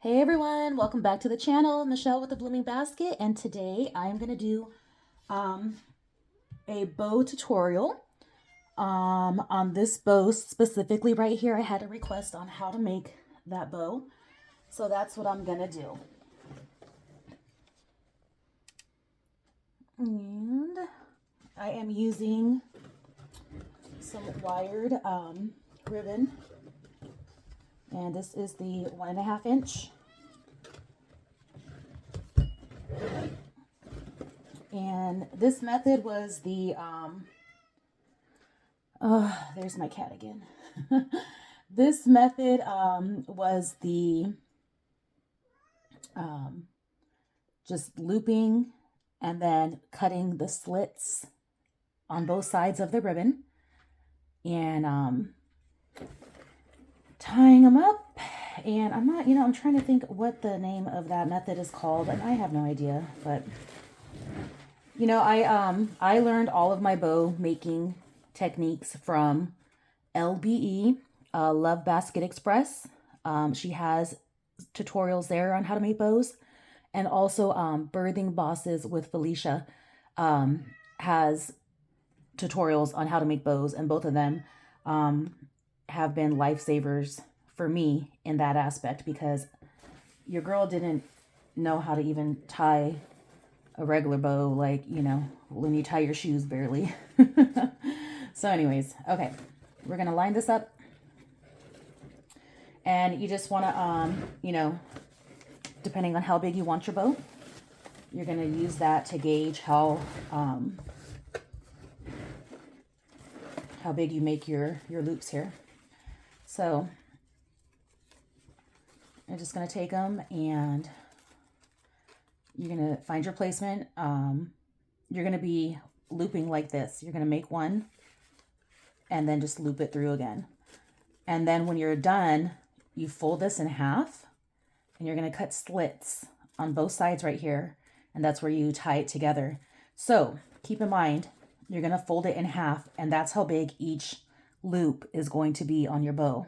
Hey everyone, welcome back to the channel. Michelle with the Blooming Basket, and today I'm going to do um, a bow tutorial. On this bow specifically right here, I had a request on how to make that bow. So that's what I'm going to do. And I am using some wired ribbon. And this is the 1.5 inch. And this method was the, there's my cat again. This method was the just looping and then cutting the slits on both sides of the ribbon and tying them up. And I'm not, I'm trying to think what the name of that method is called, and I have no idea, but I learned all of my bow making techniques from LBE, Love Basket Express. She has tutorials there on how to make bows, and also Birthing Bosses with Felicia has tutorials on how to make bows, and both of them have been lifesavers for me in that aspect, because your girl didn't know how to even tie a regular bow, like, when you tie your shoes barely. So anyways, okay, we're gonna line this up, and you just want to depending on how big you want your bow, you're gonna use that to gauge how big you make your loops here. So I'm just gonna take them, and you're gonna find your placement. You're gonna be looping like this. You're gonna make one and then just loop it through again. And then when you're done, you fold this in half, and you're gonna cut slits on both sides right here, and that's where you tie it together. So keep in mind, you're gonna fold it in half, and that's how big each loop is going to be on your bow.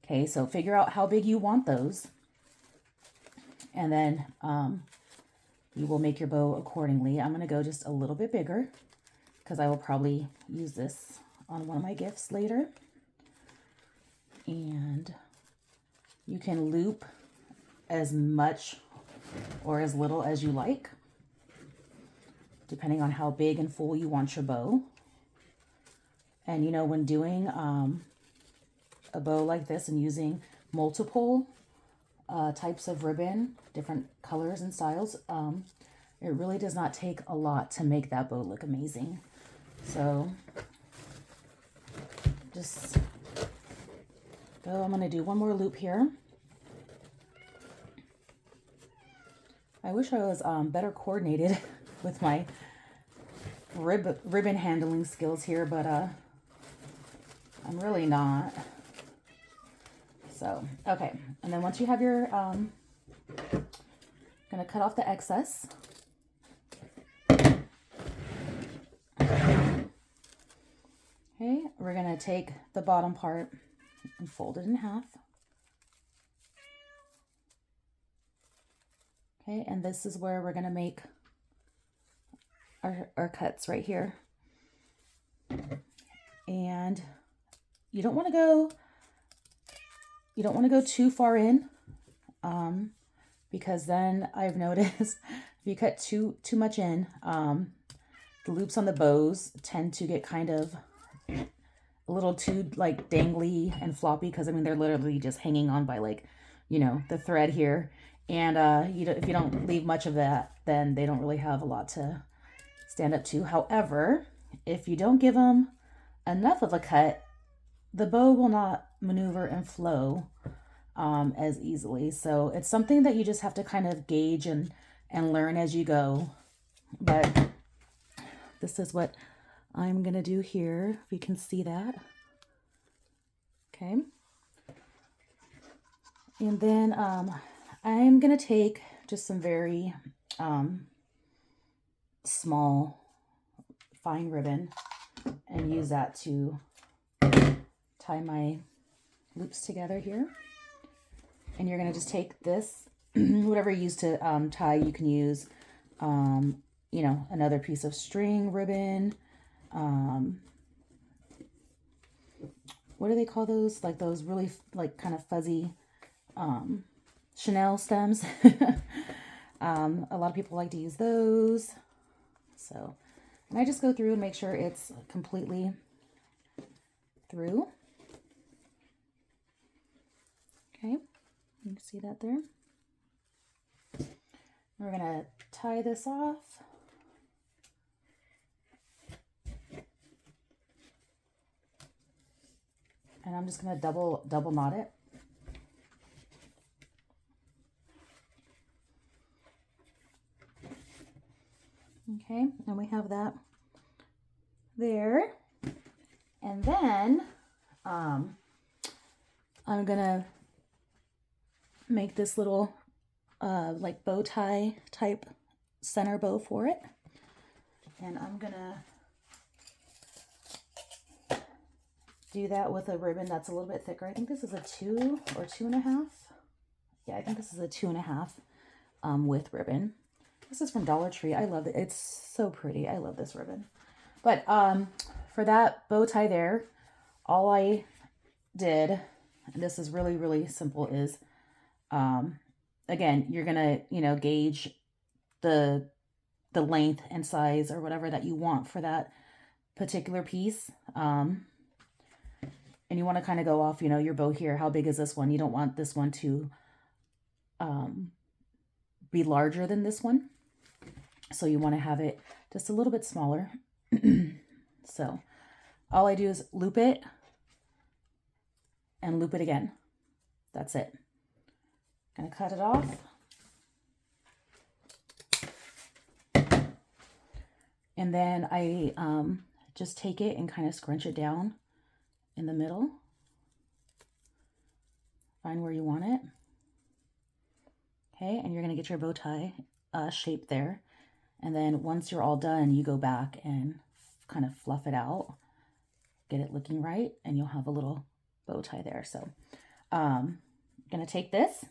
Okay, so figure out how big you want those, and then you will make your bow accordingly. I'm gonna go just a little bit bigger because I will probably use this on one of my gifts later. And you can loop as much or as little as you like, depending on how big and full you want your bow. And when doing a bow like this and using multiple types of ribbon, different colors and styles, it really does not take a lot to make that bow look amazing. So just go. I'm going to do one more loop here. I wish I was better coordinated with my ribbon handling skills here, but I'm really not. So, okay. And then once you have your, gonna cut off the excess. Okay, we're gonna take the bottom part and fold it in half. Okay, and this is where we're gonna make our cuts right here. And you don't want to go too far in, because then I've noticed if you cut too much in, the loops on the bows tend to get kind of a little too like dangly and floppy, because they're literally just hanging on by the thread here. And if you don't leave much of that, then they don't really have a lot to stand up to. However, if you don't give them enough of a cut, the bow will not maneuver and flow as easily. So it's something that you just have to kind of gauge and learn as you go. But this is what I'm gonna do here, if you can see that. Okay. And then I'm gonna take just some very small fine ribbon and use that to tie my loops together here. And you're going to just take this, whatever you use to tie, you can use, you know, another piece of string, ribbon. What do they call those? Like those really like kind of fuzzy Chanel stems. A lot of people like to use those. So, and I just go through and make sure it's completely through. Okay, you can see that there. We're gonna tie this off. And I'm just gonna double knot it. Okay, and we have that there. And then I'm gonna make this little like bow tie type center bow for it. And I'm gonna do that with a ribbon that's a little bit thicker. I think this is a 2 or 2.5. Yeah, I think this is a 2.5 with ribbon. This is from Dollar Tree. I love it. It's so pretty. I love this ribbon. But for that bow tie there, all I did, and this is really, really simple, is again, you're gonna, you know, gauge the length and size or whatever that you want for that particular piece. And you want to kind of go off, you know, your bow here. How big is this one? You don't want this one to be larger than this one. So you want to have it just a little bit smaller. So all I do is loop it and loop it again. That's it. Gonna cut it off. And then I just take it and kind of scrunch it down in the middle. Find where you want it. Okay, and you're gonna get your bow tie shape there. And then once you're all done, you go back and kind of fluff it out, get it looking right, and you'll have a little bow tie there. So I'm gonna take this.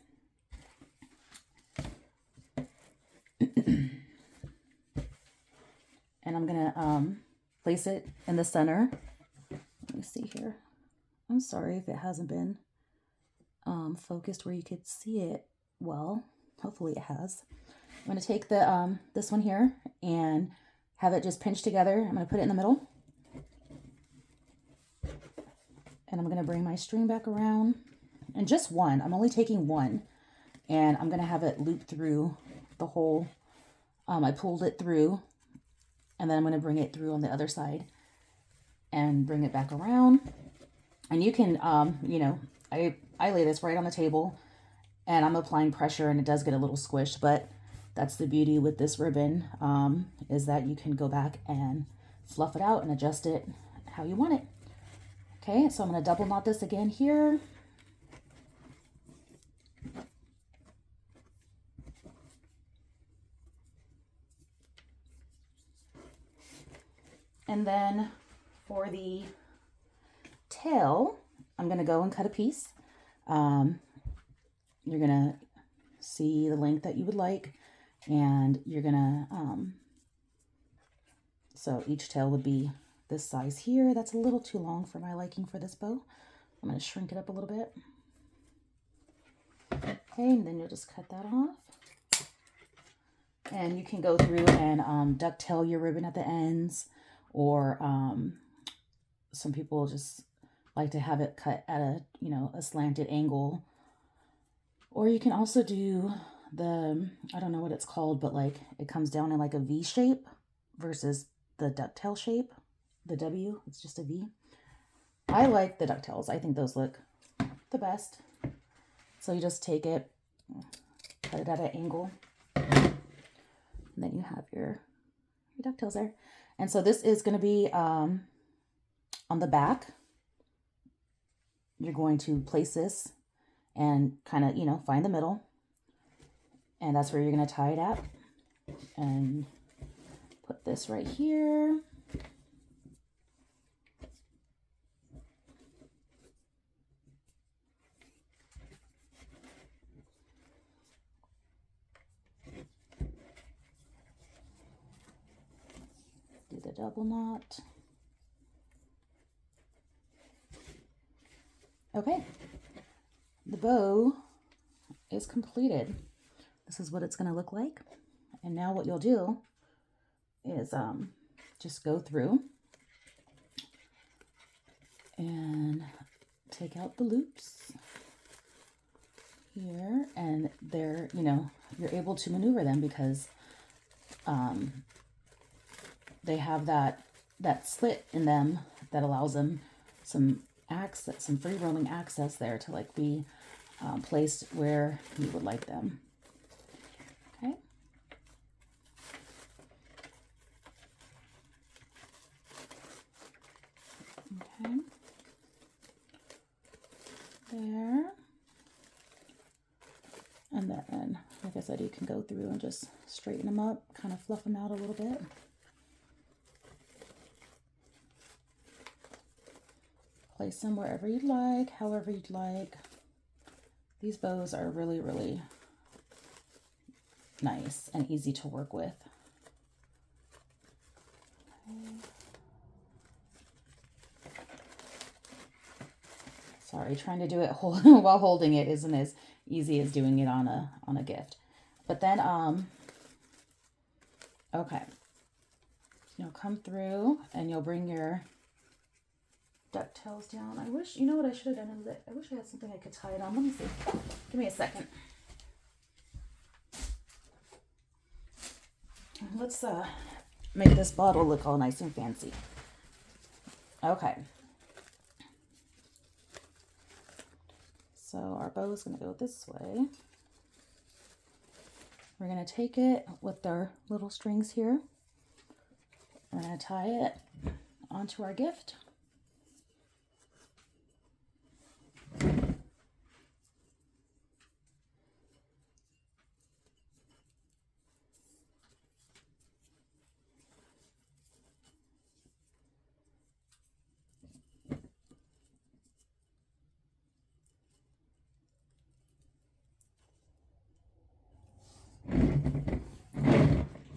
And I'm gonna place it in the center. Let me see here. I'm sorry if it hasn't been focused where you could see it well. Hopefully it has. I'm going to take the this one here and have it just pinched together. I'm going to put it in the middle. And I'm going to bring my string back around. And just one. I'm only taking one. And I'm going to have it loop through the whole. I pulled it through. And then I'm going to bring it through on the other side. And bring it back around. And you can, you know, I lay this right on the table. And I'm applying pressure. And it does get a little squished. But that's the beauty with this ribbon, is that you can go back and fluff it out and adjust it how you want it. Okay, so I'm going to double knot this again here. And then for the tail, I'm going to go and cut a piece. You're going to see the length that you would like. And you're gonna, so each tail would be this size here. That's a little too long for my liking for this bow. I'm gonna shrink it up a little bit. Okay, and then you'll just cut that off. And you can go through and ducktail your ribbon at the ends, or some people just like to have it cut at a, you know, a slanted angle. Or you can also do the, I don't know what it's called, but like it comes down in like a V shape versus the ducktail shape, the W, it's just a V. I like the ducktails. I think those look the best. So you just take it, cut it at an angle, and then you have your ducktails there. And so this is going to be on the back. You're going to place this and kind of, you know, find the middle. And that's where you're going to tie it at. And put this right here. double knot. Okay, the bow is completed. This is what it's going to look like. And now what you'll do is just go through and take out the loops here, and they're, you know, you're able to maneuver them because they have that slit in them that allows them some access, some free roaming access there to like be placed where you would like them. Okay. Okay. There. And then, like I said, you can go through and just straighten them up, kind of fluff them out a little bit. Place them wherever you'd like, however you'd like. These bows are really, really nice and easy to work with. Okay. Sorry, trying to do it while holding it isn't as easy as doing it on a gift. But then, okay, you'll come through and you'll bring your ducktails down. I wish, you know what I should have done is I wish I had something I could tie it on. Let me see. Give me a second. Let's make this bottle look all nice and fancy. Okay. So our bow is going to go this way. We're going to take it with our little strings here. We're going to tie it onto our gift.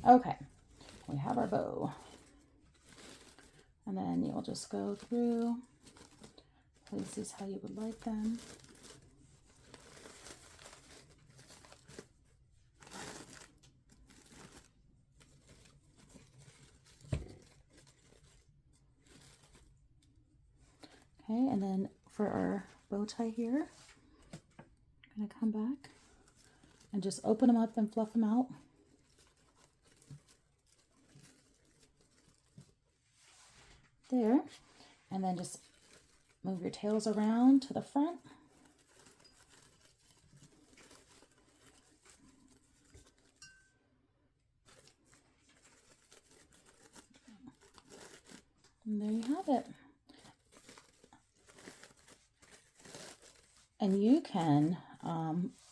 Okay, we have our bow. And then you'll just go through, place these how you would like them. Okay, and then for our bow tie here, I'm going to come back and just open them up and fluff them out. There, and then just move your tails around to the front. And there you have it. And you can,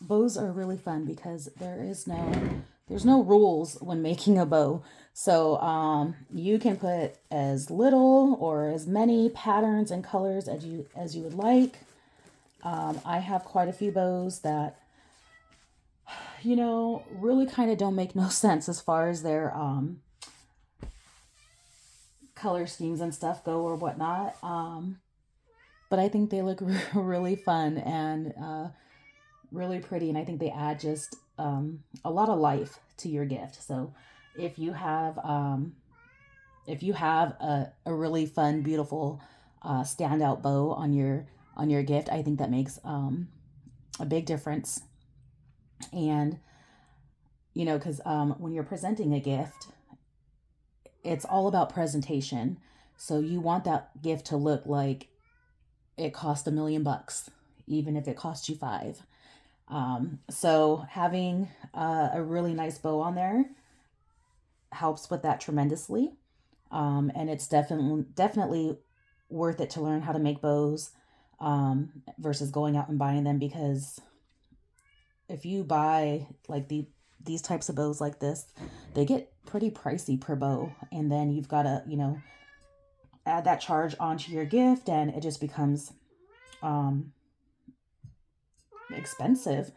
bows are really fun because there's no rules when making a bow. So you can put as little or as many patterns and colors as you would like. I have quite a few bows that, you know, really kind of don't make no sense as far as their color schemes and stuff go or whatnot. But I think they look really fun and really pretty, and I think they add just a lot of life to your gift. So if you have a really fun, beautiful standout bow on your gift, I think that makes a big difference. And you know, because when you're presenting a gift, it's all about presentation. So you want that gift to look like it cost $1 million, even if it cost you $5. So having a really nice bow on there helps with that tremendously. And it's definitely worth it to learn how to make bows versus going out and buying them, because if you buy like these types of bows like this, they get pretty pricey per bow, and then you've got to, you know, add that charge onto your gift, and it just becomes expensive.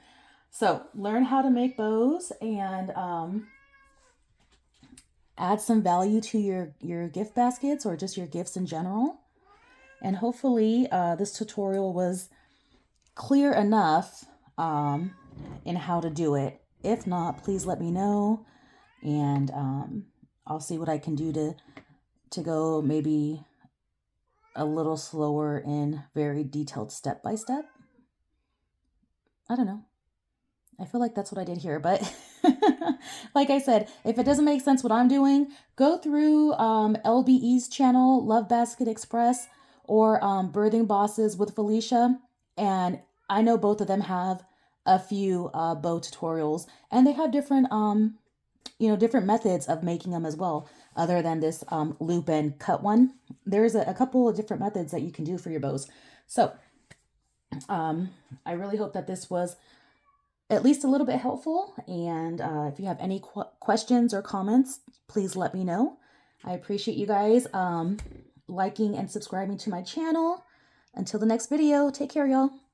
So learn how to make bows, and add some value to your gift baskets or just your gifts in general. And hopefully this tutorial was clear enough in how to do it. If not, please let me know, and I'll see what I can do to go maybe a little slower and very detailed step by step. I don't know. I feel like that's what I did here, but like I said, if it doesn't make sense what I'm doing, go through LBE's channel, Love Basket Express, or Birthing Bosses with Felicia, and I know both of them have a few bow tutorials, and they have different different methods of making them as well, other than this loop and cut one. There's a couple of different methods that you can do for your bows. So I really hope that this was at least a little bit helpful, and if you have any questions or comments, please let me know. I appreciate you guys liking and subscribing to my channel. Until the next video, take care, y'all.